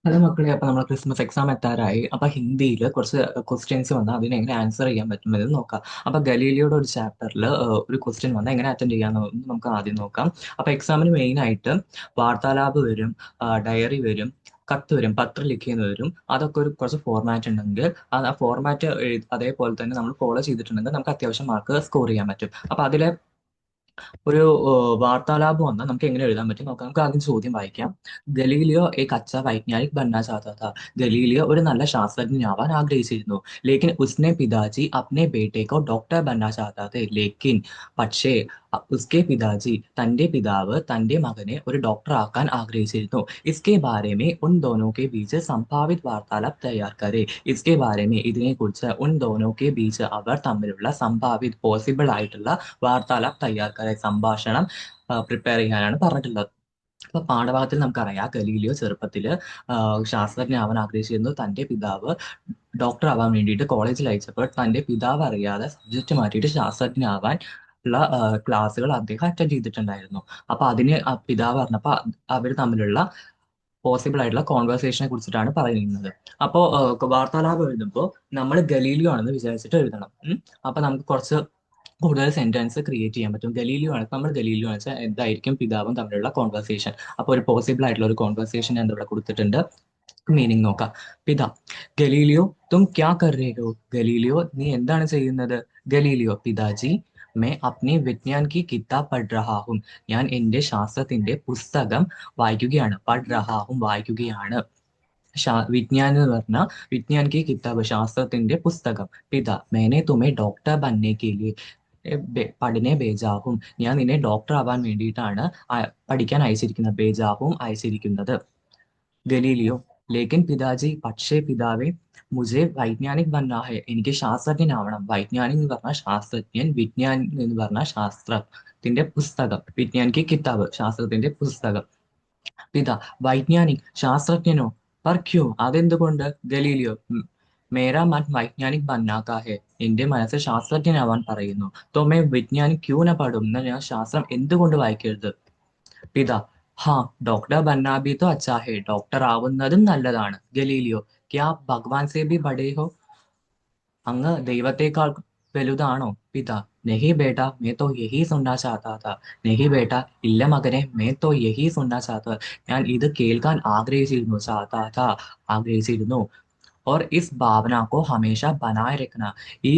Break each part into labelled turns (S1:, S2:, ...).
S1: Hello മക്കളെ, അപ്പൊ നമ്മൾ ക്രിസ്മസ് എക്സാം എത്താറായി. അപ്പൊ ഹിന്ദിയിൽ കുറച്ച് ക്വസ്റ്റ്യൻസ് വന്നാൽ അതിനെ എങ്ങനെ ആൻസർ ചെയ്യാൻ പറ്റുമെന്ന് നോക്കാം. അപ്പൊ ഗലീലിയോയുടെ ഒരു ചാപ്റ്ററിൽ ഒരു ക്വസ്റ്റ്യൻ വന്നാൽ എങ്ങനെ അറ്റൻഡ് ചെയ്യാമെന്ന് നമുക്ക് ആദ്യം നോക്കാം. അപ്പൊ എക്സാമിന് മെയിൻ ആയിട്ട് വാർത്താലാപ് വരും, ഡയറി വരും, കത്ത് വരും, പത്രലിഖിന്ന് വരും. അതൊക്കെ ഒരു കുറച്ച് ഫോർമാറ്റ് ഉണ്ടെങ്കിൽ ആ ഫോർമാറ്റ് അതേപോലെ തന്നെ നമ്മൾ ഫോളോ ചെയ്തിട്ടുണ്ടെങ്കിൽ നമുക്ക് അത്യാവശ്യം മാർക്ക് സ്കോർ ചെയ്യാൻ പറ്റും. അപ്പൊ അതിലെ ഒരു വാർത്താലാപം വന്നാൽ നമുക്ക് എങ്ങനെ എഴുതാൻ പറ്റും നോക്കാം. നമുക്ക് ആദ്യം ചോദ്യം വായിക്കാം. ഗലീലിയോ एक अच्छा वैज्ञानिक बनना चाहता था. ഗലീലിയോ ഒരു നല്ല ശാസ്ത്രജ്ഞനാവാൻ ആഗ്രഹിച്ചിരുന്നു. ലേക്കിൻ ഉസ്നെ പിതാജി അപ്നെ ബേटे को डॉक्टर बनना चाहता थे. ലേക്കിൻ പക്ഷേ ഉസ്കെ പിതാജി തന്റെ പിതാവ് തന്റെ മകനെ ഒരു ഡോക്ടർ ആക്കാൻ ആഗ്രഹിച്ചിരുന്നു. इसके बारे में उन दोनों के बीच संभावित वार्तालाप तैयार करें. इसके बारे में ഇതിനെക്കുറിച്ച് ഉൻ ദോനോ കെ ബീച്ച് അവർ തമ്മിലുള്ള സംഭാവിത് പോസിബിൾ ആയിട്ടുള്ള വാർത്താലാപ് തയ്യാർ കരെ സംഭാഷണം പ്രിപ്പയർ ചെയ്യാനാണ് പറഞ്ഞിട്ടുള്ളത്. അപ്പൊ പാഠഭാഗത്തിൽ നമുക്കറിയാം ഗലീലിയോ ചെറുപ്പത്തില് ശാസ്ത്രജ്ഞനാവാൻ ആഗ്രഹിച്ചിരുന്നു. തന്റെ പിതാവ് ഡോക്ടർ ആവാൻ വേണ്ടിയിട്ട് കോളേജിൽ അയച്ചപ്പോൾ തന്റെ പിതാവ് അറിയാതെ സബ്ജക്റ്റ് മാറ്റിയിട്ട് ശാസ്ത്രജ്ഞനാവാൻ ഉള്ള ക്ലാസ്സുകൾ അദ്ദേഹം അറ്റൻഡ് ചെയ്തിട്ടുണ്ടായിരുന്നു. അപ്പൊ അതിന് പിതാവ് പറഞ്ഞപ്പോ അവർ തമ്മിലുള്ള പോസിബിൾ ആയിട്ടുള്ള കോൺവെർസേഷനെ കുറിച്ചിട്ടാണ് പറയുന്നത്. അപ്പോൾ വാർത്താലാപം എഴുതുമ്പോൾ നമ്മൾ ഗലീലിയോ ആണെന്ന് വിചാരിച്ചിട്ട് എഴുതണം. അപ്പൊ നമുക്ക് കുറച്ച് കൂടുതൽ സെന്റൻസ് ക്രിയേറ്റ് ചെയ്യാൻ പറ്റും. ഗലീലിയോ ആണ്, നമ്മൾ ഗലീലിയോ എന്ന് വെച്ചാൽ എന്തായിരിക്കും പിതാവും തമ്മിലുള്ള കോൺവെർസേഷൻ. അപ്പോൾ ഒരു പോസിബിൾ ആയിട്ടുള്ള ഒരു കോൺവെർസേഷൻ ഞാൻ ഇവിടെ കൊടുത്തിട്ടുണ്ട്. മീനിങ് നോക്കാം. പിതാ ഗലീലിയോ തും ക്യാ കർ രഹേ ഹോ. ഗലീലിയോ നീ എന്താണ് ചെയ്യുന്നത്. ഗലീലിയോ പിതാജി मैं अपनी विज्ञान की किताब पढ़ रहा हूँ. ഞാൻ എൻ്റെ ശാസ്ത്രത്തിന്റെ പുസ്തകം വായിക്കുകയാണ്. പഠ് റഹാഹും വായിക്കുകയാണ്. വിജ്ഞാൻ എന്ന് പറഞ്ഞാൽ വിജ്ഞാൻ കി കിതാബ് ശാസ്ത്രത്തിന്റെ പുസ്തകം. പിതാ मैंने तुम्हें डॉक्टर बनने के लिए പഠിനെ ബേജാഹും ഞാൻ നിന്നെ ഡോക്ടർ ആവാൻ വേണ്ടിയിട്ടാണ് പഠിക്കാൻ അയച്ചിരിക്കുന്നത്. ബേജാഹും അയച്ചിരിക്കുന്നത്. ഗലീലിയോ ലേക്കിൻ പിതാജി പക്ഷേ പിതാവേ മുझे വൈജ്ഞാനിക് ബന്നാ ഹെ. എനിക്ക് ശാസ്ത്രജ്ഞനാവണം. വൈജ്ഞാനിക് എന്ന് പറഞ്ഞാൽ ശാസ്ത്രജ്ഞൻ, വിജ്ഞാൻ എന്ന് പറഞ്ഞാൽ ശാസ്ത്രത്തിന്റെ പുസ്തകം. വിജ്ഞാൻ കി കിതാബ് ശാസ്ത്രത്തിന്റെ പുസ്തകം. പിതാ വൈജ്ഞാനിക് ശാസ്ത്രജ്ഞനോ. पर क्यों അതെന്തുകൊണ്ട്. ഗലീലിയോ മേരാ മൻ വൈജ്ഞാനിക് ബന്നാ കാ ഹെ. എന്റെ മനസ്സ് ശാസ്ത്രജ്ഞനാവാൻ പറയുന്നു. तो मैं वैज्ञानिक क्यों न पढूं. എന്നാൽ ഞാൻ ശാസ്ത്രം എന്തുകൊണ്ട് വായിക്കരുത്. പിതാ ഹാ ഡോക്ടർ ബന്നാ ഭി തോ അച്ഛാ ഹെ. ഡോക്ടർ ആവുന്നതും നല്ലതാണ്. ഗലീലിയോ ക്യാ ഭഗവാൻ സേ ഭി ബഡേ ഹോ. അങ്ങ് ദൈവത്തെക്കാൾ വലുതാണോ. പിതാ നെഹി ബേട്ട മേ തോ യഹി സുന്നാ ചാഹതാ താ. നെഹി ബേട്ട ഇല്ല മകനെ. മേ തോ യഹി സുന്നാ ചാഹതാ. ഞാൻ ഇത് കേൾക്കാൻ ആഗ്രഹിച്ചിരുന്നു. ചാഹതാ താ ആഗ്രഹിച്ചിരുന്നു. और इस ഭാവന കോ ഹമേഷ ബനായ രഖന. ഈ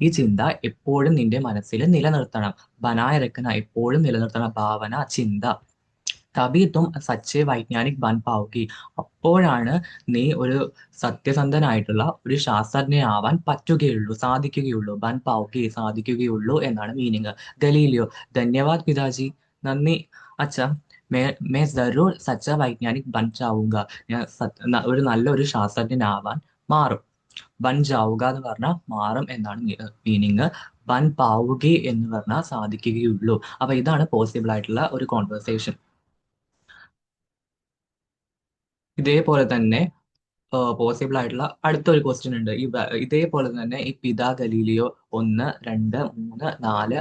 S1: ഈ ചിന്ത എപ്പോഴും നിന്റെ മനസ്സിൽ നിലനിർത്തണം. ബനായ രഖന എപ്പോഴും നിലനിർത്തണം. ഭാവന ചിന്ത. തബി തും സച്ചേ വൈജ്ഞാനിക് ബൻ പാവുകി. അപ്പോഴാണ് നീ ഒരു സത്യസന്ധനായിട്ടുള്ള ഒരു ശാസ്ത്രജ്ഞനാവാൻ പറ്റുകയുള്ളൂ, സാധിക്കുകയുള്ളൂ. ബൻ പാവുകി സാധിക്കുകയുള്ളൂ എന്നാണ് മീനിങ്. ഗലീലിയോ ധന്യവാദ് പിതാജി. നന്ദി അച്ഛ. മേ ജറൂർ സച്ച വൈജ്ഞാനിക് ബൻ ജാവുക. ഞാൻ ഒരു നല്ലൊരു ശാസ്ത്രജ്ഞനാവാൻ മാറും. ബൻ ജാവുക എന്ന് പറഞ്ഞാൽ മാറും എന്നാണ് മീനിങ്. ബൻ പാവുകി എന്ന് പറഞ്ഞാൽ സാധിക്കുകയുള്ളൂ. അപ്പൊ ഇതാണ് പോസിബിൾ ആയിട്ടുള്ള ഒരു കോൺവെർസേഷൻ. ഇതേപോലെ തന്നെ പോസിബിൾ ആയിട്ടുള്ള അടുത്തൊരു ക്വസ്റ്റ്യൻ ഉണ്ട്. ഇതേപോലെ തന്നെ ഈ പിതാ ഗലീലിയോ 1, 2, 3, 4,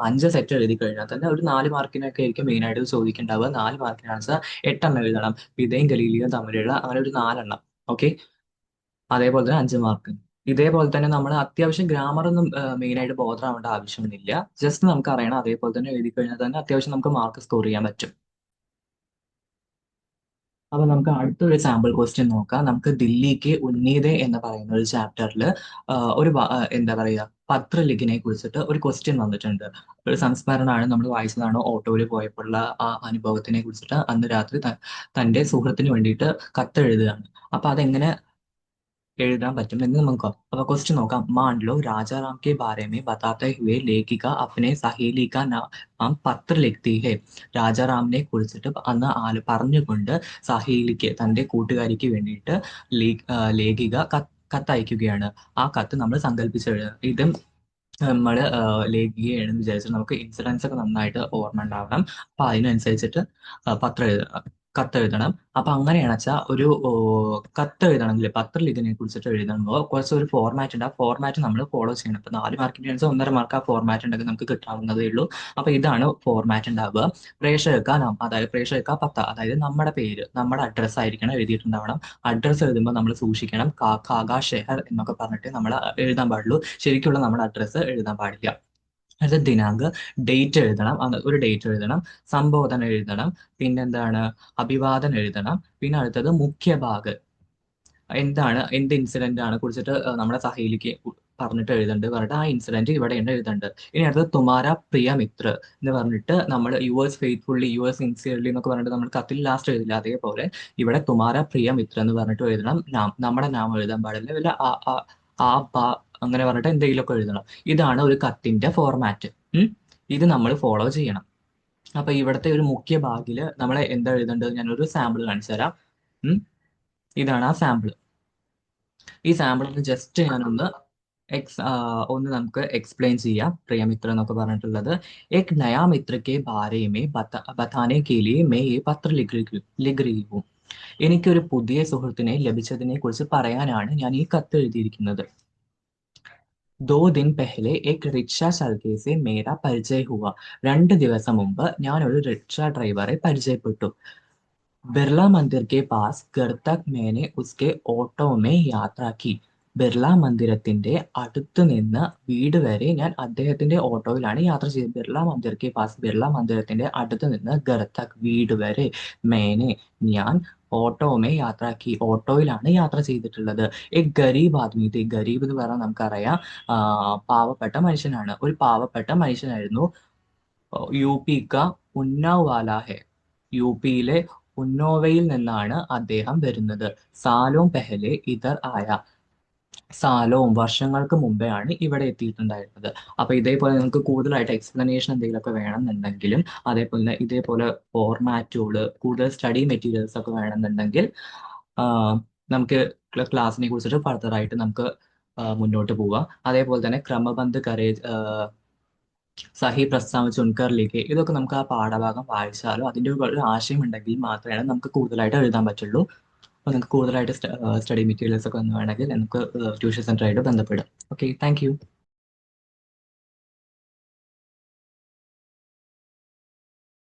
S1: 5 സെറ്റ് എഴുതി കഴിഞ്ഞാൽ തന്നെ ഒരു 4 മാർക്കിനൊക്കെ ആയിരിക്കും മെയിൻ ആയിട്ട് ചോദിക്കേണ്ടാവുക. 4 മാർക്കിനാണ് 8 എണ്ണം എഴുതണം. പിതയും ഗലീലിയോ തമ്മിലുള്ള അങ്ങനെ ഒരു 4 എണ്ണം. ഓക്കെ. അതേപോലെ തന്നെ 5 മാർക്ക്. ഇതേപോലെ തന്നെ നമ്മൾ അത്യാവശ്യം ഗ്രാമർ ഒന്നും മെയിൻ ആയിട്ട് ബോധർ ആവേണ്ട ആവശ്യമൊന്നുമില്ല. ജസ്റ്റ് നമുക്ക് അറിയണം. അതേപോലെ തന്നെ എഴുതി കഴിഞ്ഞാൽ തന്നെ അത്യാവശ്യം നമുക്ക് മാർക്ക് സ്കോർ ചെയ്യാൻ പറ്റും. അപ്പൊ നമുക്ക് അടുത്തൊരു സാമ്പിൾ ക്വസ്റ്റ്യൻ നോക്കാം. നമുക്ക് ദില്ലിക്ക് ഉന്നീതെ എന്ന് പറയുന്ന ഒരു ചാപ്റ്ററിൽ എന്താ പറയുക പത്രലിഖിനെ കുറിച്ചിട്ട് ഒരു ക്വസ്റ്റ്യൻ വന്നിട്ടുണ്ട്. ഒരു സംസ്മരണമാണ്, നമ്മൾ വായിച്ചതാണ്. ഓട്ടോയിൽ പോയപ്പോഴുള്ള ആ അനുഭവത്തിനെ കുറിച്ചിട്ട് അന്ന് രാത്രി തന്റെ സുഹൃത്തിന് വേണ്ടിയിട്ട് കത്തെഴുതുകയാണ്. അപ്പൊ അതെങ്ങനെ എഴുതാൻ പറ്റും എന്ന് നമുക്ക് നോക്കാം. അപ്പൊ ക്വസ്റ്റ്യൻ നോക്കാം. मान लो राजा राम के बारे में बताते हुए लेखिका अपने सहेली का नाम പത്ര लिखती है. രാജാറാമിനെ കുറിച്ചിട്ട് അന്ന് പറഞ്ഞുകൊണ്ട് സഹേലിക്ക് തന്റെ കൂട്ടുകാരിക്ക് വേണ്ടിയിട്ട് ലേഖിക കത്തയക്കുകയാണ്. ആ കത്ത് നമ്മൾ സങ്കല്പിച്ചെഴുതുക. ഇതും നമ്മൾ ലേഖികയാണെന്ന് വിചാരിച്ചിട്ട് നമുക്ക് ഇൻസിഡൻസ് ഒക്കെ നന്നായിട്ട് ഓർമ്മ ഉണ്ടാവണം. അപ്പൊ അതിനനുസരിച്ചിട്ട് പത്രം എഴുതുക. കത്തെഴുതണം. അപ്പൊ അങ്ങനെയാണ് വെച്ചാൽ ഒരു കത്ത് എഴുതണമെങ്കിൽ പത്രത്തിൽ ഇതിനെ കുറിച്ചിട്ട് എഴുതുമ്പോൾ കുറച്ച് ഒരു ഫോർമാറ്റ് ഉണ്ട്. ആ ഫോർമാറ്റ് നമ്മൾ ഫോളോ ചെയ്യണം. ഇപ്പൊ 4 മാർക്കിന്റെ ആൻസർ 1.5 മാർക്ക് ആ ഫോർമാറ്റ് ഉണ്ടെങ്കിൽ നമുക്ക് കിട്ടാവുന്നതേ ഉള്ളൂ. അപ്പൊ ഇതാണ് ഫോർമാറ്റ് ഉണ്ടാവുക. പ്രേക്ഷക നാം, അതായത് പ്രേക്ഷക പത്ത, അതായത് നമ്മുടെ പേര്, നമ്മുടെ അഡ്രസ്സ് ആയിരിക്കണം എഴുതിയിട്ടുണ്ടാവണം. അഡ്രസ്സ് എഴുതുമ്പോൾ നമ്മൾ സൂക്ഷിക്കണം. കാക ഷെഹർ എന്നൊക്കെ പറഞ്ഞിട്ട് നമ്മൾ എഴുതാൻ പാടുള്ളൂ. ശരിക്കുള്ള നമ്മുടെ അഡ്രസ്സ് എഴുതാൻ പാടില്ല. അത് ദിനാങ്ക്, ഡേറ്റ് എഴുതണം, ഒരു ഡേറ്റ് എഴുതണം, സംബോധന എഴുതണം, പിന്നെന്താണ് അഭിവാദനം എഴുതണം, പിന്നെ അടുത്തത് മുഖ്യ ഭാഗ്, എന്താണ് എന്ത് ഇൻസിഡന്റ് ആണ് കുറിച്ചിട്ട് നമ്മുടെ സഹയിലേക്ക് പറഞ്ഞിട്ട് എഴുതുന്നുണ്ട് പറഞ്ഞിട്ട് ആ ഇൻസിഡന്റ് ഇവിടെ ഉണ്ട് എഴുതുന്നുണ്ട്. ഇനി അടുത്തത് തുമാര പ്രിയ മിത്ര എന്ന് പറഞ്ഞിട്ട് നമ്മൾ യുവേഴ്സ് ഫെയ്ത്ത്ഫുള്ളി, യുവേഴ്സ് സിൻസിയർലി എന്നൊക്കെ പറഞ്ഞിട്ട് നമ്മൾ കത്തിൽ ലാസ്റ്റ് എഴുതില്ല, അതേപോലെ ഇവിടെ തുമാര പ്രിയ മിത്ര എന്ന് പറഞ്ഞിട്ട് എഴുതണം. നമ്മുടെ നാമം എഴുതാൻ പാടില്ല, വല്ല ആ ബ അങ്ങനെ പറഞ്ഞിട്ട് എന്തെങ്കിലുമൊക്കെ എഴുതണം. ഇതാണ് ഒരു കത്തിന്റെ ഫോർമാറ്റ്. ഇത് നമ്മൾ ഫോളോ ചെയ്യണം. അപ്പൊ ഇവിടുത്തെ ഒരു മുഖ്യ ഭാഗില് നമ്മൾ എന്താ എഴുതേണ്ടത്, ഞാനൊരു സാമ്പിൾ കാണിച്ചു തരാം. ഇതാണ് ആ സാമ്പിൾ. ഈ സാമ്പിൾ ഒന്ന് ജസ്റ്റ് ഞാനൊന്ന് ഒന്ന് നമുക്ക് എക്സ്പ്ലെയിൻ ചെയ്യാം. പ്രിയമിത്ര എന്നൊക്കെ പറഞ്ഞിട്ടുള്ളത്, എക് നയാ Mitra K Bare may ബതാനെ K ലിയെ may യേ പത്ര ലിഖ് രഹി ഹൂം. എനിക്കൊരു പുതിയ സുഹൃത്തിനെ ലഭിച്ചതിനെ കുറിച്ച് പറയാനാണ് ഞാൻ ഈ കത്ത് എഴുതിയിരിക്കുന്നത്. 2 दिन पहले एक रिक्शा चालके से मेरा പരിചയ हुआ. 2 ദിവസം മുമ്പ് ഞാൻ ഒരു റിക്ഷ ഡ്രൈവറെ പരിചയപ്പെട്ടു. ബിർള മന്ദിർ കെ പാസ് ഘർ തക് मैंने उसके ഓട്ടോ में യാത്ര की. ബിർള മന്ദിരത്തിന്റെ അടുത്ത് നിന്ന് വീട് വരെ ഞാൻ അദ്ദേഹത്തിന്റെ ഓട്ടോയിലാണ് യാത്ര ചെയ്തത്. ബിർള മന്ദിർ കെ പാസ്, ബിർള മന്ദിരത്തിന്റെ അടുത്ത് നിന്ന് ഘർ തക് വീട് വരെ, മേനെ ഞാൻ, ഓട്ടോമേ യാത്രാക്കി ഓട്ടോയിലാണ് യാത്ര ചെയ്തിട്ടുള്ളത്. ഗരീബ് ആദ്മി थे. ഗരീബ് എന്ന് പറഞ്ഞാൽ നമുക്കറിയാം പാവപ്പെട്ട മനുഷ്യനാണ്. ഒരു പാവപ്പെട്ട മനുഷ്യനായിരുന്നു. യു പി ക ഉന്നാവ് വാല ഹെ. യു പിയിലെ ഉന്നോവയിൽ നിന്നാണ് അദ്ദേഹം വരുന്നത്. സാലോം പെഹലെ ഇതർ ആയ. സാലോം വർഷങ്ങൾക്ക് മുമ്പേ ആണ് ഇവിടെ എത്തിയിട്ടുണ്ടായിരുന്നത്. അപ്പൊ ഇതേപോലെ നിങ്ങൾക്ക് കൂടുതലായിട്ട് എക്സ്പ്ലനേഷൻ എന്തെങ്കിലുമൊക്കെ വേണമെന്നുണ്ടെങ്കിലും, അതേപോലെ ഇതേപോലെ ഫോർമാറ്റുകള്, കൂടുതൽ സ്റ്റഡി മെറ്റീരിയൽസ് ഒക്കെ വേണമെന്നുണ്ടെങ്കിൽ നമുക്ക് ക്ലാസ്സിനെ കുറിച്ചിട്ട് ഫർദർ ആയിട്ട് നമുക്ക് മുന്നോട്ട് പോവാം. അതേപോലെ തന്നെ ക്രമബന്ധ കരേജ്, സഹി പ്രസ്താവന ചുൻകറിലേക്ക്, ഇതൊക്കെ നമുക്ക് ആ പാഠഭാഗം വായിച്ചാലോ അതിൻ്റെ ഒരു ആശയം ഉണ്ടെങ്കിൽ മാത്രമേ നമുക്ക് കൂടുതലായിട്ട് എഴുതാൻ പറ്റുള്ളൂ. അപ്പോൾ നിങ്ങൾക്ക് കൂടുതലായിട്ട് സ്റ്റഡി മെറ്റീരിയൽസ് ഒക്കെ ഒന്ന് വേണമെങ്കിൽ നമുക്ക് ട്യൂഷൻ സെൻ്ററായിട്ട് ബന്ധപ്പെടും. Okay, thank you.